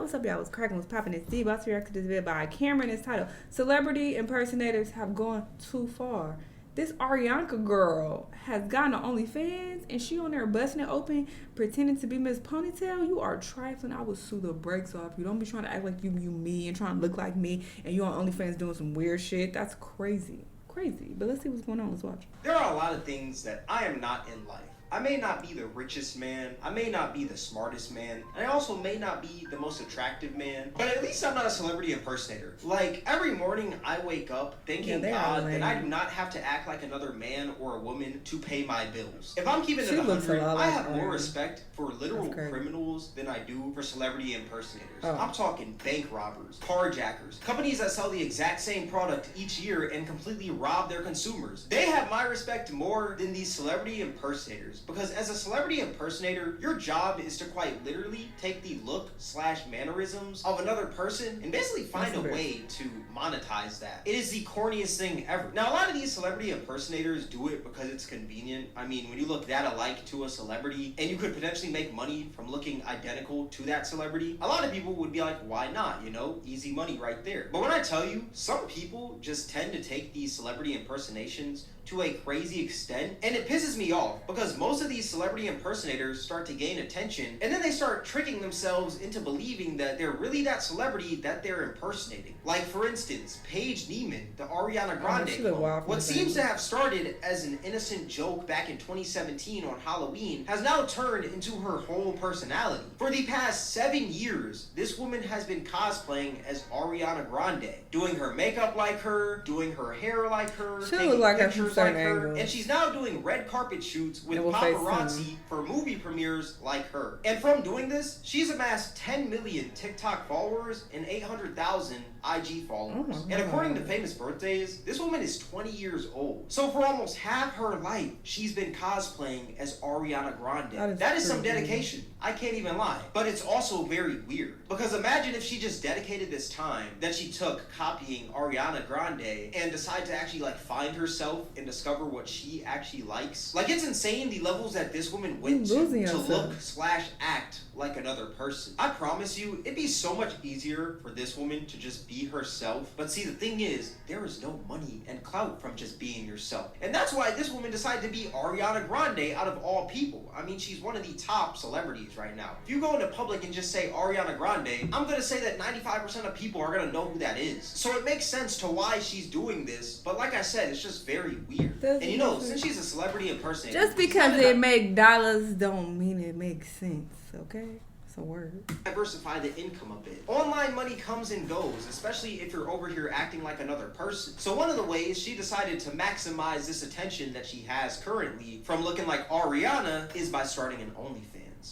what's up, y'all? What's cracking? What's popping? It's D. About to react to this video by Cameron. It's titled Celebrity Impersonators Have Gone Too Far. This Ariana girl has gotten on OnlyFans and she on there busting it open, pretending to be Miss Ponytail. You are trifling. I would sue the brakes off you. Don't be trying to act like you me and trying to look like me and you on OnlyFans doing some weird shit. That's crazy. Crazy. But let's see what's going on. Let's watch. There are a lot of things that I am not in life. I may not be the richest man, I may not be the smartest man, and I also may not be the most attractive man, but at least I'm not a celebrity impersonator. Like, every morning I wake up thanking God that I do not have to act like another man or a woman to pay my bills. If I'm keeping it 100, I have more respect for literal criminals than I do for celebrity impersonators. I'm talking bank robbers, carjackers, companies that sell the exact same product each year and completely rob their consumers. They have my respect more than these celebrity impersonators. Because as a celebrity impersonator, your job is to quite literally take the look/mannerisms of another person and basically find a way to monetize that. It is the corniest thing ever. Now, a lot of these celebrity impersonators do it because it's convenient. I mean, when you look that alike to a celebrity and you could potentially make money from looking identical to that celebrity, a lot of people would be like, why not? You know, easy money right there. But when I tell you, some people just tend to take these celebrity impersonations to a crazy extent, and it pisses me off because most of these celebrity impersonators start to gain attention and then they start tricking themselves into believing that they're really that celebrity that they're impersonating. Like, for instance, Paige Neeman, the Ariana Grande clone. What seems to have started as an innocent joke back in 2017 on Halloween has now turned into her whole personality. For the past 7 years, this woman has been cosplaying as Ariana Grande, doing her makeup like her, doing her hair like her, taking pictures like her, and she's now doing red carpet shoots with paparazzi for movie premieres like her. And from doing this, she's amassed 10 million TikTok followers and 800,000 IG followers. And according to Famous Birthdays, this woman is 20 years old. So for almost half her life, she's been cosplaying as Ariana Grande. That is some dedication. I can't even lie. But it's also very weird. Because imagine if she just dedicated this time that she took copying Ariana Grande and decided to actually like find herself and discover what she actually likes. Like, it's insane the levels that this woman went to look/act like another person. I promise you, it'd be so much easier for this woman to just be herself. But see, the thing is, there is no money and clout from just being yourself. And that's why this woman decided to be Ariana Grande out of all people. I mean, she's one of the top celebrities right now. If you go into public and just say Ariana Grande, I'm gonna say that 95% of people are gonna know who that is. So it makes sense to why she's doing this. But like I said, it's just very weird. And you know, since she's a celebrity impersonator, just because it make dollars don't mean it makes sense, okay? It's a word. Diversify the income a bit. Online money comes and goes, especially if you're over here acting like another person. So one of the ways she decided to maximize this attention that she has currently from looking like Ariana is by starting an OnlyFans.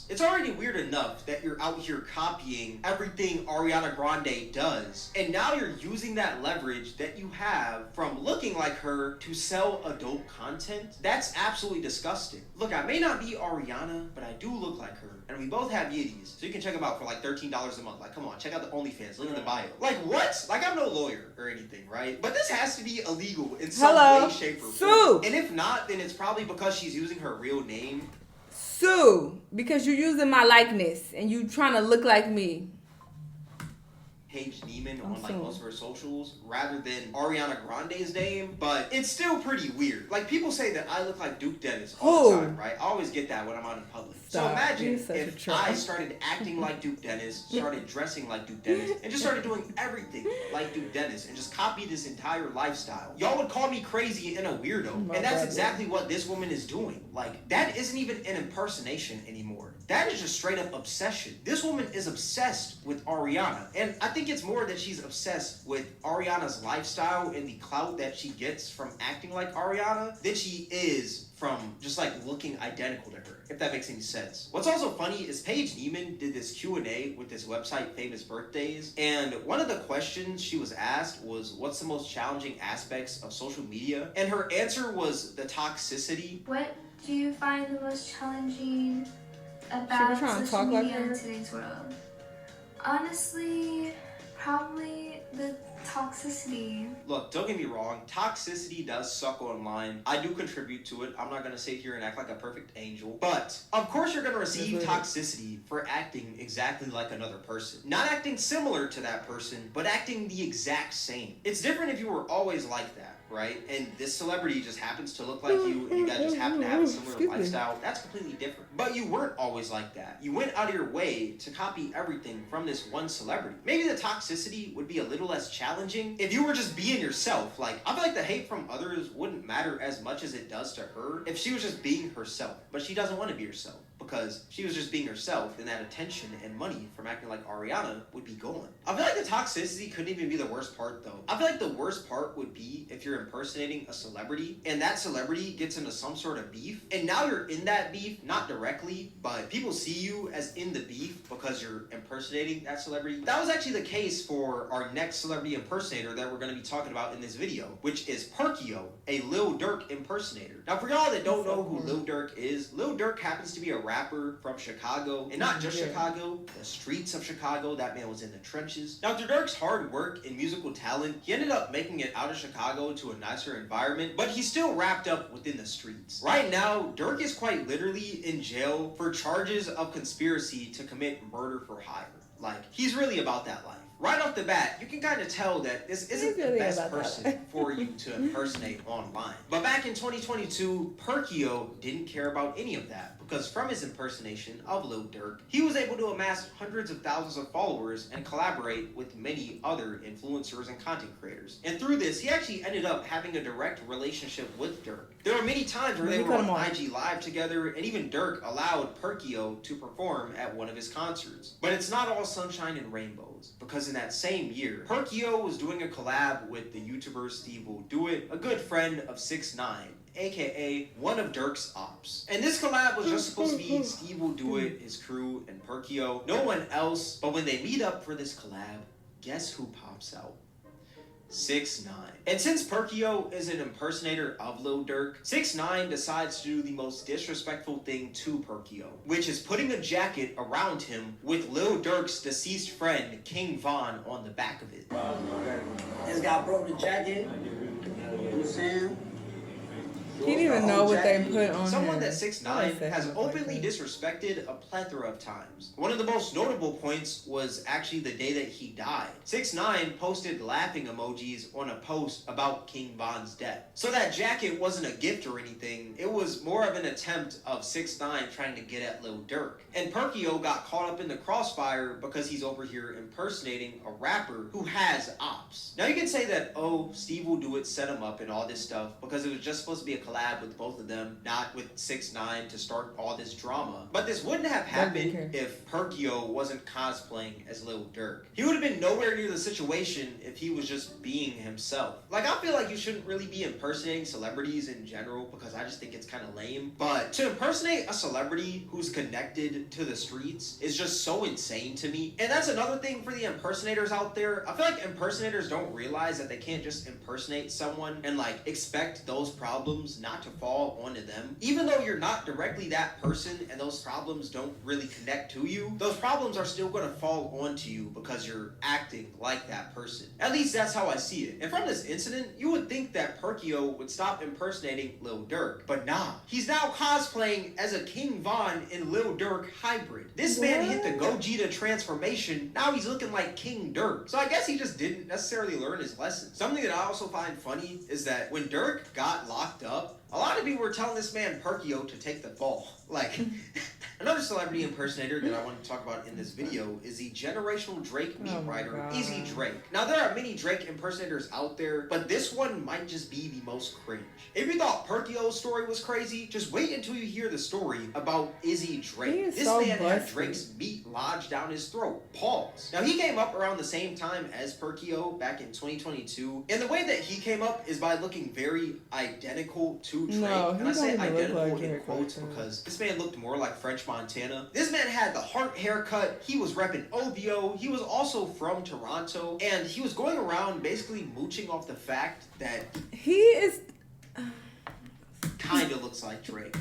It's already weird enough that you're out here copying everything Ariana Grande does, and now you're using that leverage that you have from looking like her to sell adult content. That's absolutely disgusting. Look, I may not be Ariana, but I do look like her, and we both have Yeezys, so you can check them out for like $13 a month. Like, come on, check out the OnlyFans, look at the bio. Like, what? Like, I'm no lawyer or anything, right? But this has to be illegal in some way, shape, or form. And if not, then it's probably because she's using her real name. Sue, because you're using my likeness and you trying to look like me. Paige Neeman on like most of her socials rather than Ariana Grande's name, but it's still pretty weird. Like, people say that I look like Duke Dennis all the time, right? I always get that when I'm out in public. So imagine if I started acting like Duke Dennis, started dressing like Duke Dennis, and just started doing everything like Duke Dennis and just copied his entire lifestyle. Y'all would call me crazy and a weirdo. And that's exactly what this woman is doing. Like, that isn't even an impersonation anymore. That is just straight up obsession. This woman is obsessed with Ariana. And I think it's more that she's obsessed with Ariana's lifestyle and the clout that she gets from acting like Ariana than she is from just like looking identical to her, if that makes any sense. What's also funny is Paige Neeman did this Q&A with this website, Famous Birthdays, and one of the questions she was asked was, what's the most challenging aspects of social media? And her answer was the toxicity. What do you find the most challenging about social media in today's world? Honestly, probably the toxicity. Look, don't get me wrong, toxicity does suck online. I do contribute to it. I'm not gonna sit here and act like a perfect angel. But, of course you're gonna receive toxicity for acting exactly like another person. Not acting similar to that person, but acting the exact same. It's different if you were always like that, right? And this celebrity just happens to look like you, and you guys just happen to have a similar lifestyle. That's completely different. But you weren't always like that. You went out of your way to copy everything from this one celebrity. Maybe the toxicity would be a little less challenging if you were just being yourself. Like, I feel like the hate from others wouldn't matter as much as it does to her if she was just being herself. But she doesn't want to be herself, because she was just being herself, and that attention and money from acting like Ariana would be gone. I feel like the toxicity couldn't even be the worst part, though. I feel like the worst part would be if you're impersonating a celebrity, and that celebrity gets into some sort of beef, and now you're in that beef, not directly, but people see you as in the beef because you're impersonating that celebrity. That was actually the case for our next celebrity impersonator that we're going to be talking about in this video, which is Perkio, a Lil Durk impersonator. Now, for y'all that don't know who Lil Durk is, Lil Durk happens to be a rapper from Chicago, and not just Chicago, the streets of Chicago. That man was in the trenches. Now, through Durk's hard work and musical talent, he ended up making it out of Chicago to a nicer environment, but he's still wrapped up within the streets. Right now, Durk is quite literally in jail for charges of conspiracy to commit murder for hire. Like, he's really about that life. Right off the bat, you can kind of tell that this isn't the best person for you to impersonate online. But back in 2022, Perkio didn't care about any of that, because from his impersonation of Lil Durk, he was able to amass hundreds of thousands of followers and collaborate with many other influencers and content creators. And through this, he actually ended up having a direct relationship with Durk. There were many times where they were on IG Live together, and even Durk allowed Perkio to perform at one of his concerts. But it's not all sunshine and rainbows, because in that same year, Perkio was doing a collab with the YouTuber Steve Will Do It, a good friend of 6ix9ine, aka one of Durk's ops. And this collab was just supposed to be Steve Will Do It, his crew, and Perkio. No one else. But when they meet up for this collab, guess who pops out? 6ix9ine. And since Perkio is an impersonator of Lil Durk, 6ix9ine decides to do the most disrespectful thing to Perkio, which is putting a jacket around him with Lil Durk's deceased friend King Von on the back of it. This guy broke the jacket. You know what I'm saying? He didn't even know what they put on Someone him. that 6ix9ine has openly disrespected a plethora of times. One of the most notable points was actually the day that he died. 6ix9ine posted laughing emojis on a post about King Von's death. So that jacket wasn't a gift or anything. It was more of an attempt of 6ix9ine trying to get at Lil Durk. And Perkio got caught up in the crossfire because he's over here impersonating a rapper who has ops. Now you can say that, oh, Steve Will Do It set him up and all this stuff because it was just supposed to be a collab with both of them, not with 6ix9ine to start all this drama. But this wouldn't have happened if Perkio wasn't cosplaying as Lil Durk. He would have been nowhere near the situation if he was just being himself. Like, I feel like you shouldn't really be impersonating celebrities in general because I just think it's kind of lame. But to impersonate a celebrity who's connected to the streets is just so insane to me. And that's another thing for the impersonators out there. I feel like impersonators don't realize that they can't just impersonate someone and like expect those problems not to fall onto them. Even though you're not directly that person and those problems don't really connect to you, those problems are still going to fall onto you because you're acting like that person. At least that's how I see it. And from this incident, you would think that Perkio would stop impersonating Lil Durk, but nah. He's now cosplaying as a King Von and Lil Durk hybrid. This man hit the Gogeta transformation. Now he's looking like King Durk. So I guess he just didn't necessarily learn his lesson. Something that I also find funny is that when Durk got locked up, a lot of people were telling this man Perkio to take the fall. Like, another celebrity impersonator that I want to talk about in this video is the generational Drake beat writer, Easy Drake. Now, there are many Drake impersonators out there, but this one might just be the most cringe. If you thought Perkio's story was crazy, just wait until you hear the story about Izzy Drake. This man had Drake's meat lodged down his throat. Pause. Now, he came up around the same time as Perkio back in 2022, and the way that he came up is by looking very identical to Drake. And I say identical in quotes because this man looked more like French Montana. This man had the heart haircut. He was repping OVO. He was also from Toronto, and he was going around basically mooching off the fact that he is kind of looks like Drake.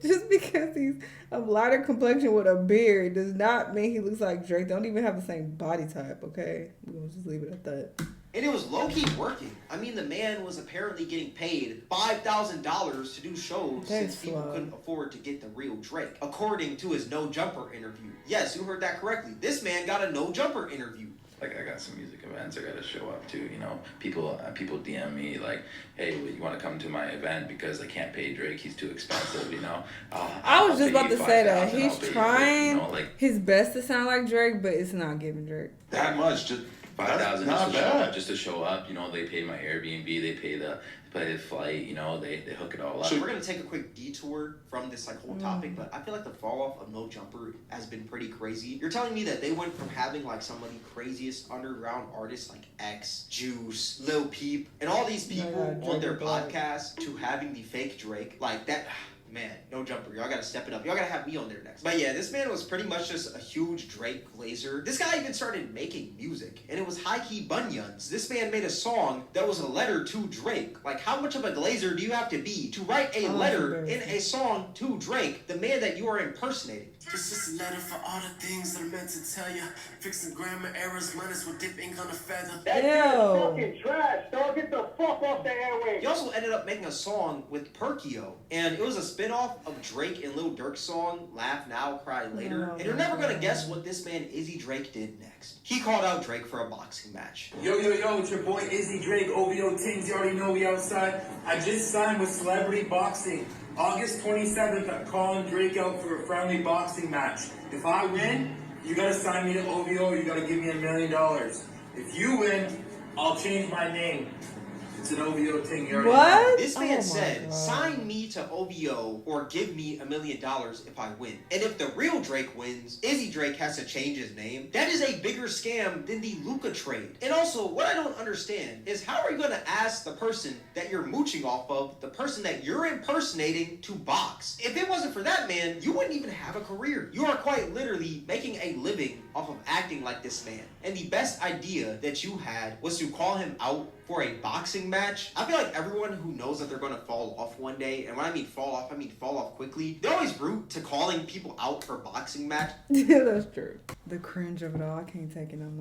Just because he's a lighter complexion with a beard does not mean he looks like Drake. They don't even have the same body type, okay? We're going to just leave it at that. And it was low-key working. I mean, the man was apparently getting paid $5,000 to do shows since people couldn't afford to get the real Drake, according to his No Jumper interview. Yes, you heard that correctly. This man got a No Jumper interview. Like, I got some music events I gotta show up to, you know. People DM me like, hey, you want to come to my event because I can't pay Drake, he's too expensive, you know. I was just about to say that. He's trying you know, like, his best to sound like Drake, but it's not giving Drake. That much, just $5,000 just to show up, you know. They pay my Airbnb, they pay the flight, you know, they hook it all up. So we're gonna take a quick detour from this like whole topic, but I feel like the fall off of No Jumper has been pretty crazy. You're telling me that they went from having like some of the craziest underground artists like X, Juice, Lil Peep, and all these people on their podcast to having the fake Drake like that. Man, No Jumper, y'all gotta step it up. Y'all gotta have me on there next. But yeah, this man was pretty much just a huge Drake glazer. This guy even started making music, and it was high-key bunions. This man made a song that was a letter to Drake. Like, how much of a glazer do you have to be to write a letter in a song to Drake, the man that you are impersonating? It's just a letter for all the things that I meant to tell you. Fixing grammar errors, letters with dip ink on a feather. That shit's fucking trash, dog. Get the fuck off the airwaves. He also ended up making a song with Perkio, and it was a spin-off of Drake and Lil Durk's song, Laugh Now, Cry Later. And you're never gonna guess what this man Izzy Drake did next. He called out Drake for a boxing match. Yo, it's your boy Izzy Drake, OVO Tings. You already know we outside. I just signed with Celebrity Boxing. August 27th, I'm calling Drake out for a friendly boxing match. If I win, you gotta sign me to OVO, you gotta give me $1 million. If you win, I'll change my name. It's an OVO thing. You already know. This man said, sign me to OVO or give me $1 million if I win. And if the real Drake wins, Izzy Drake has to change his name. That is a bigger scam than the Luka trade. And also, what I don't understand is how are you going to ask the person that you're mooching off of, the person that you're impersonating, to box? If it wasn't for that man, you wouldn't even have a career. You are quite literally making a living off of acting like this man. And the best idea that you had was to call him out for a boxing match. I feel like everyone who knows that they're going to fall off one day, and when I mean fall off, I mean fall off quickly, they're always rude to calling people out for boxing match. Yeah, that's true. The cringe of it all, I can't take it. I'm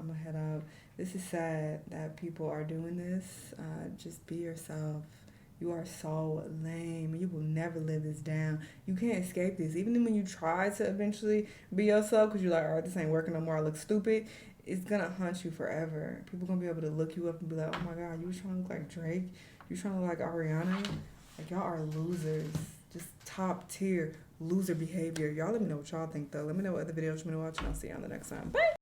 gonna head out. This is sad that people are doing this. Just be yourself. You are so lame. You will never live this down. You can't escape this. Even when you try to eventually be yourself, because you're like, all right, this ain't working no more, I look stupid, it's gonna haunt you forever. People gonna be able to look you up and be like, oh my God, you was trying to look like Drake? You trying to look like Ariana? Like, y'all are losers. Just top tier loser behavior. Y'all let me know what y'all think, though. Let me know what other videos you want to watch, and I'll see you on the next time. Bye!